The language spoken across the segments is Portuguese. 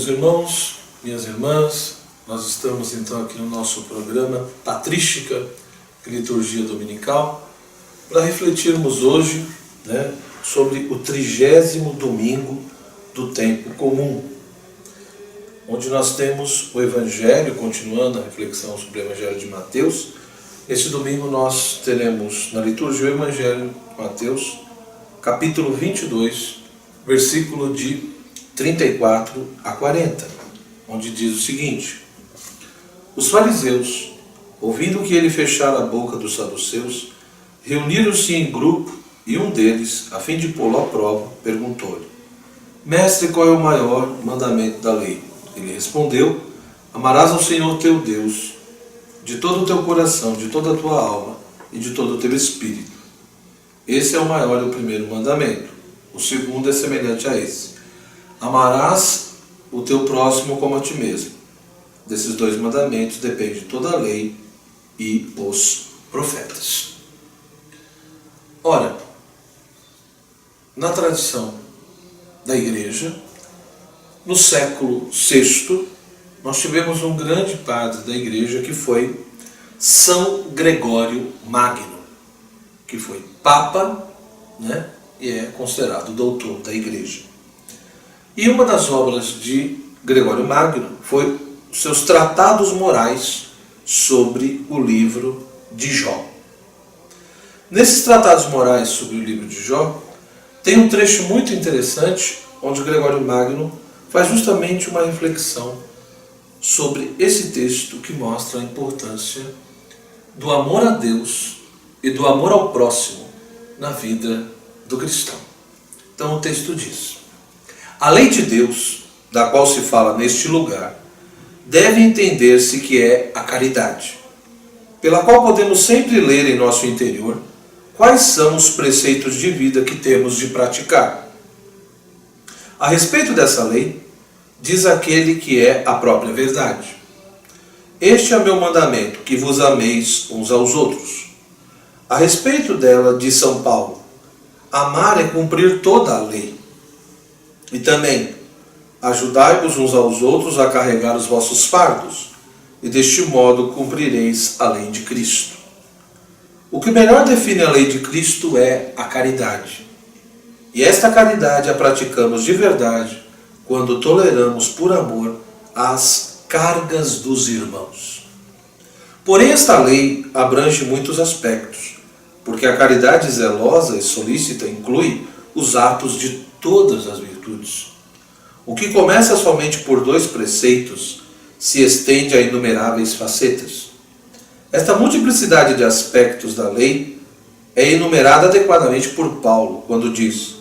Meus irmãos, minhas irmãs, nós estamos então aqui no nosso programa Patrística, Liturgia Dominical, para refletirmos hoje, sobre o 30º domingo do tempo comum, onde nós temos o Evangelho, continuando a reflexão sobre o Evangelho de Mateus. Esse domingo nós teremos na liturgia o Evangelho de Mateus, capítulo 22, versículo de 34 a 40, onde diz o seguinte: Os fariseus, ouvindo que ele fechara a boca dos saduceus, reuniram-se em grupo, e um deles, a fim de pô-lo à prova, perguntou-lhe: Mestre, qual é o maior mandamento da lei? Ele respondeu: Amarás ao Senhor teu Deus de todo o teu coração, de toda a tua alma e de todo o teu espírito. Esse é o maior e o primeiro mandamento. O segundo é semelhante a esse: Amarás o teu próximo como a ti mesmo. Desses dois mandamentos depende toda a lei e os profetas. Ora, na tradição da Igreja, no século VI, nós tivemos um grande padre da Igreja que foi São Gregório Magno, que foi Papa, e é considerado doutor da Igreja. E uma das obras de Gregório Magno foi os seus tratados morais sobre o livro de Jó. Nesses tratados morais sobre o livro de Jó, tem um trecho muito interessante, onde Gregório Magno faz justamente uma reflexão sobre esse texto que mostra a importância do amor a Deus e do amor ao próximo na vida do cristão. Então o texto diz: A lei de Deus, da qual se fala neste lugar, deve entender-se que é a caridade, pela qual podemos sempre ler em nosso interior quais são os preceitos de vida que temos de praticar. A respeito dessa lei, diz aquele que é a própria verdade: Este é o meu mandamento, que vos ameis uns aos outros. A respeito dela, diz São Paulo: Amar é cumprir toda a lei. E também: Ajudai-vos uns aos outros a carregar os vossos fardos, e deste modo cumprireis a lei de Cristo. O que melhor define a lei de Cristo é a caridade. E esta caridade a praticamos de verdade quando toleramos por amor as cargas dos irmãos. Porém, esta lei abrange muitos aspectos, porque a caridade zelosa e solícita inclui os atos de todas as virtudes. O que começa somente por 2 preceitos se estende a inumeráveis facetas. Esta multiplicidade de aspectos da lei é enumerada adequadamente por Paulo, quando diz: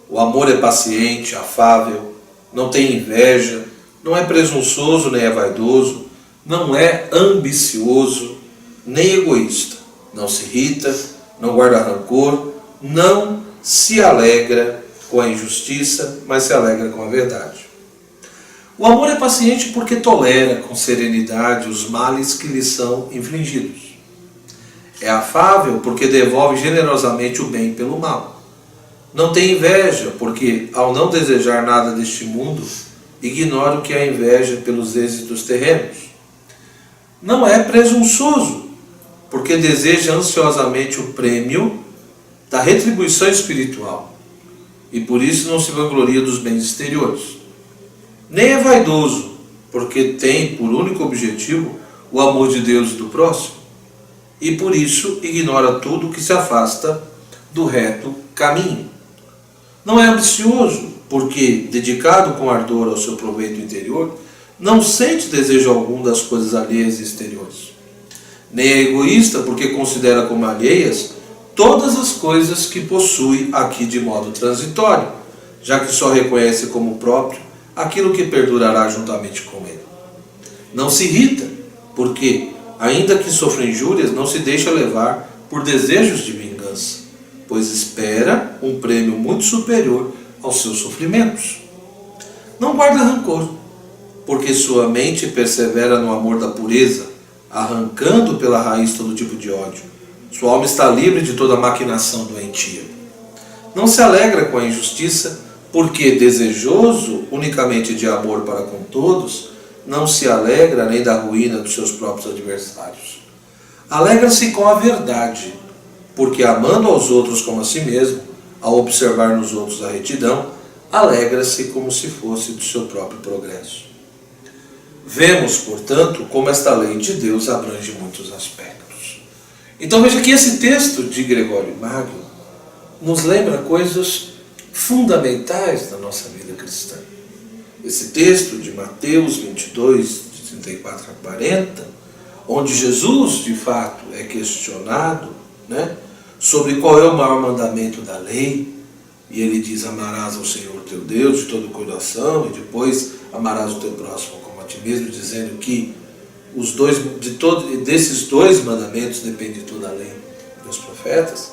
O amor é paciente, afável, não tem inveja, não é presunçoso nem é vaidoso, não é ambicioso, nem egoísta, não se irrita, não guarda rancor, não se alegra com a injustiça, mas se alegra com a verdade. O amor é paciente porque tolera com serenidade os males que lhe são infligidos. É afável porque devolve generosamente o bem pelo mal. Não tem inveja porque, ao não desejar nada deste mundo, ignora o que é a inveja pelos êxitos terrenos. Não é presunçoso porque deseja ansiosamente o prêmio da retribuição espiritual, e por isso não se vangloria dos bens exteriores. Nem é vaidoso, porque tem por único objetivo o amor de Deus e do próximo, e por isso ignora tudo que se afasta do reto caminho. Não é ambicioso, porque, dedicado com ardor ao seu proveito interior, não sente desejo algum das coisas alheias e exteriores. Nem é egoísta, porque considera como alheias todas as coisas que possui aqui de modo transitório, já que só reconhece como próprio aquilo que perdurará juntamente com ele. Não se irrita, porque, ainda que sofra injúrias, não se deixa levar por desejos de vingança, pois espera um prêmio muito superior aos seus sofrimentos. Não guarda rancor, porque sua mente persevera no amor da pureza, arrancando pela raiz todo tipo de ódio. Sua alma está livre de toda maquinação doentia. Não se alegra com a injustiça, porque desejoso unicamente de amor para com todos, não se alegra nem da ruína dos seus próprios adversários. Alegra-se com a verdade, porque amando aos outros como a si mesmo, ao observar nos outros a retidão, alegra-se como se fosse do seu próprio progresso. Vemos, portanto, como esta lei de Deus abrange muitos aspectos. Então veja que esse texto de Gregório Magno nos lembra coisas fundamentais da nossa vida cristã. Esse texto de Mateus 22, de 34 a 40, onde Jesus, de fato, é questionado, né, sobre qual é o maior mandamento da lei, e ele diz: amarás ao Senhor teu Deus de todo o coração, e depois amarás o teu próximo como a ti mesmo, dizendo que desses dois mandamentos depende toda a lei dos profetas.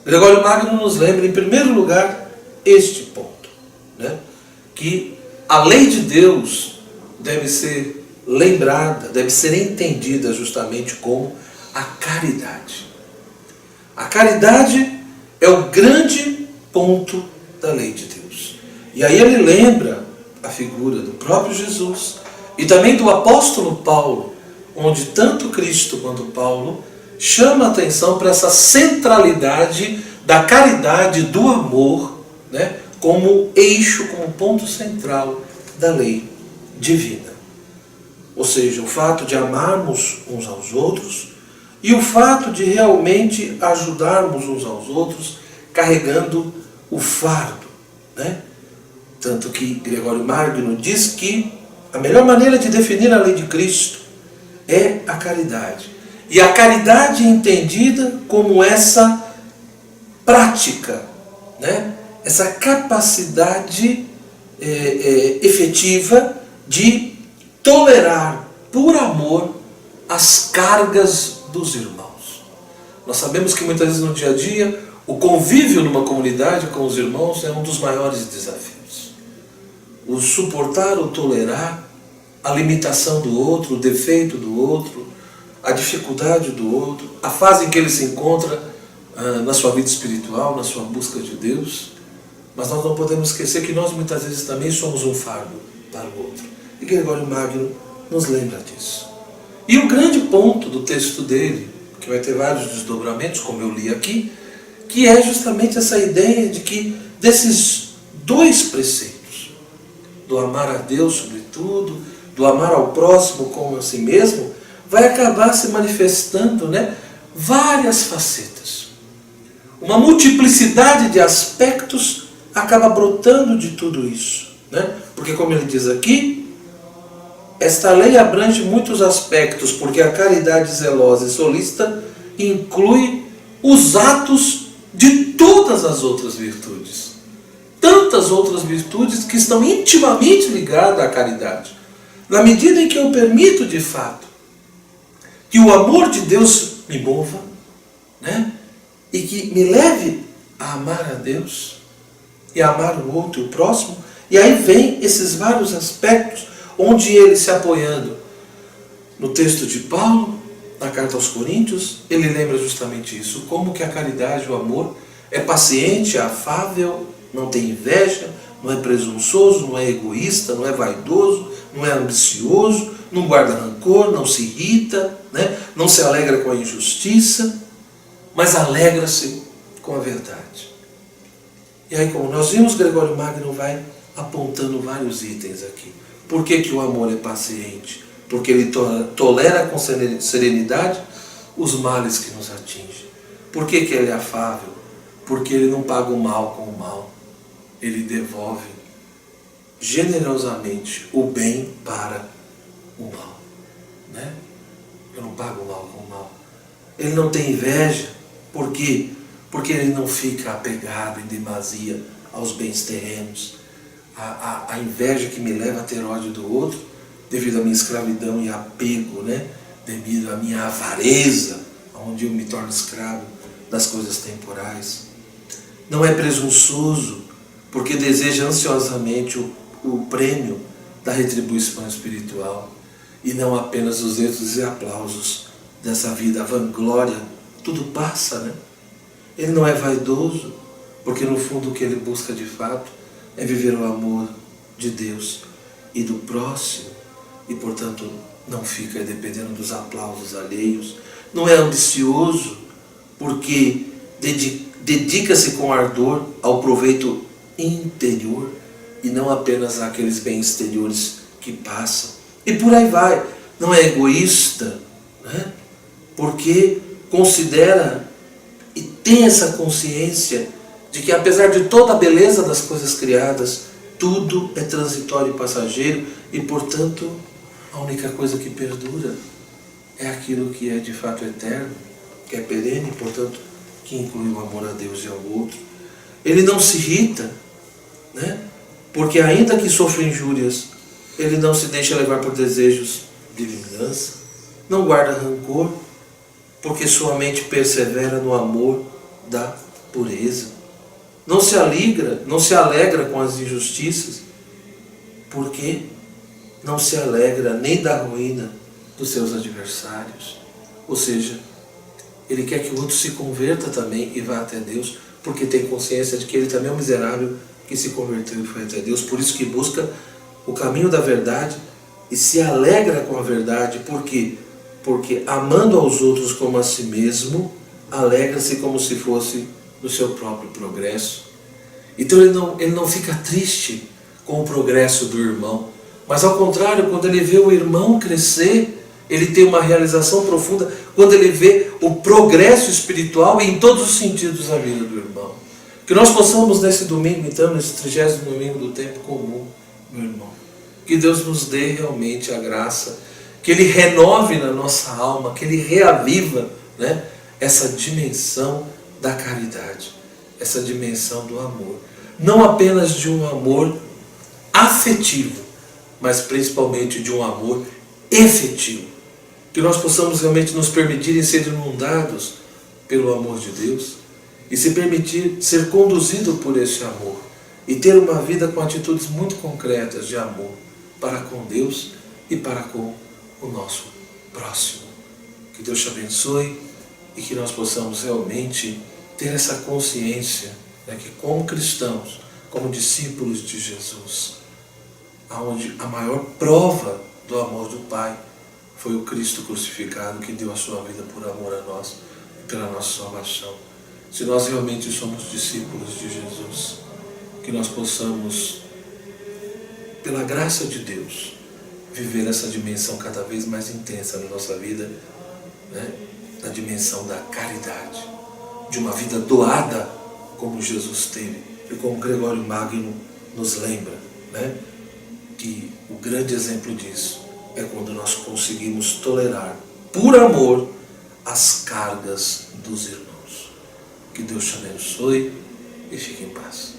Gregório Magno nos lembra, em primeiro lugar, este ponto, né, que a lei de Deus deve ser lembrada, deve ser entendida justamente como a caridade. A caridade é o grande ponto da lei de Deus. E aí ele lembra a figura do próprio Jesus e também do apóstolo Paulo, onde tanto Cristo quanto Paulo chama a atenção para essa centralidade da caridade, do amor, né, como eixo, como ponto central da lei divina. Ou seja, o fato de amarmos uns aos outros e o fato de realmente ajudarmos uns aos outros carregando o fardo, né? Tanto que Gregório Magno diz que a melhor maneira de definir a lei de Cristo é a caridade. E a caridade entendida como essa prática, né? Essa capacidade efetiva de tolerar por amor as cargas dos irmãos. Nós sabemos que muitas vezes no dia a dia o convívio numa comunidade com os irmãos é um dos maiores desafios. O suportar, o tolerar a limitação do outro, o defeito do outro, a dificuldade do outro, a fase em que ele se encontra na sua vida espiritual, na sua busca de Deus. Mas nós não podemos esquecer que nós muitas vezes também somos um fardo para o outro. E Gregório Magno nos lembra disso. E o grande ponto do texto dele, que vai ter vários desdobramentos, como eu li aqui, que é justamente essa ideia de que desses dois preceitos, do amar a Deus sobretudo, do amar ao próximo como a si mesmo, vai acabar se manifestando, né, várias facetas. Uma multiplicidade de aspectos acaba brotando de tudo isso, né? Porque, como ele diz aqui, esta lei abrange muitos aspectos, porque a caridade zelosa e solícita inclui os atos de todas as outras virtudes. Tantas outras virtudes que estão intimamente ligadas à caridade. Na medida em que eu permito, de fato, que o amor de Deus me mova, né? E que me leve a amar a Deus e a amar o outro, o próximo. E aí vem esses vários aspectos onde ele, se apoiando no texto de Paulo, na carta aos Coríntios, ele lembra justamente isso, como que a caridade, o amor, é paciente, é afável, não tem inveja, não é presunçoso, não é egoísta, não é vaidoso, não é ambicioso, não guarda rancor, não se irrita, né? Não se alegra com a injustiça, mas alegra-se com a verdade. E aí, como nós vimos, Gregório Magno vai apontando vários itens aqui. Por que que o amor é paciente? Porque ele tolera com serenidade os males que nos atingem. Por que que ele é afável? Porque ele não paga o mal com o mal. Ele devolve generosamente o bem para o mal, né? Eu não pago o mal com o mal. Ele não tem inveja. Por quê? Porque ele não fica apegado em demasia aos bens terrenos. A inveja que me leva a ter ódio do outro, devido à minha escravidão e apego, né? Devido à minha avareza, onde eu me torno escravo das coisas temporais. Não é presunçoso, porque deseja ansiosamente o prêmio da retribuição espiritual, e não apenas os êxitos e aplausos dessa vida, a vanglória. Tudo passa, né? Ele não é vaidoso, porque no fundo o que ele busca de fato é viver o amor de Deus e do próximo, e portanto não fica dependendo dos aplausos alheios, não é ambicioso, porque dedica-se com ardor ao proveito interior e não apenas àqueles bens exteriores que passam. E por aí vai. Não é egoísta, né? Porque considera e tem essa consciência de que, apesar de toda a beleza das coisas criadas, tudo é transitório e passageiro e, portanto, a única coisa que perdura é aquilo que é de fato eterno, que é perene e, portanto, que inclui o amor a Deus e ao outro. Ele não se irrita, né? Porque ainda que sofra injúrias, ele não se deixa levar por desejos de vingança, não guarda rancor, porque sua mente persevera no amor da pureza. Não se alegra com as injustiças, porque não se alegra nem da ruína dos seus adversários. Ou seja, ele quer que o outro se converta também e vá até Deus, porque tem consciência de que ele também é um miserável que se converteu e foi até Deus. Por isso que busca o caminho da verdade e se alegra com a verdade. Por quê? Porque amando aos outros como a si mesmo, alegra-se como se fosse no seu próprio progresso. Então ele não fica triste com o progresso do irmão, mas ao contrário, quando ele vê o irmão crescer, ele tem uma realização profunda quando ele vê o progresso espiritual e em todos os sentidos da vida do irmão. Que nós possamos nesse domingo, então, nesse 30º domingo do tempo comum, meu irmão, que Deus nos dê realmente a graça, que Ele renove na nossa alma, que Ele reaviva, né, essa dimensão da caridade, essa dimensão do amor. Não apenas de um amor afetivo, mas principalmente de um amor efetivo. Que nós possamos realmente nos permitir ser inundados pelo amor de Deus e se permitir ser conduzido por esse amor e ter uma vida com atitudes muito concretas de amor para com Deus e para com o nosso próximo. Que Deus te abençoe e que nós possamos realmente ter essa consciência, né, que como cristãos, como discípulos de Jesus, onde a maior prova do amor do Pai foi o Cristo crucificado, que deu a sua vida por amor a nós e pela nossa salvação. Se nós realmente somos discípulos de Jesus, que nós possamos, pela graça de Deus, viver essa dimensão cada vez mais intensa na nossa vida, né? Na dimensão da caridade, de uma vida doada como Jesus teve, e como Gregório Magno nos lembra, né? Que o grande exemplo disso é quando nós conseguimos tolerar, por amor, as cargas dos irmãos. Que Deus te abençoe e fique em paz.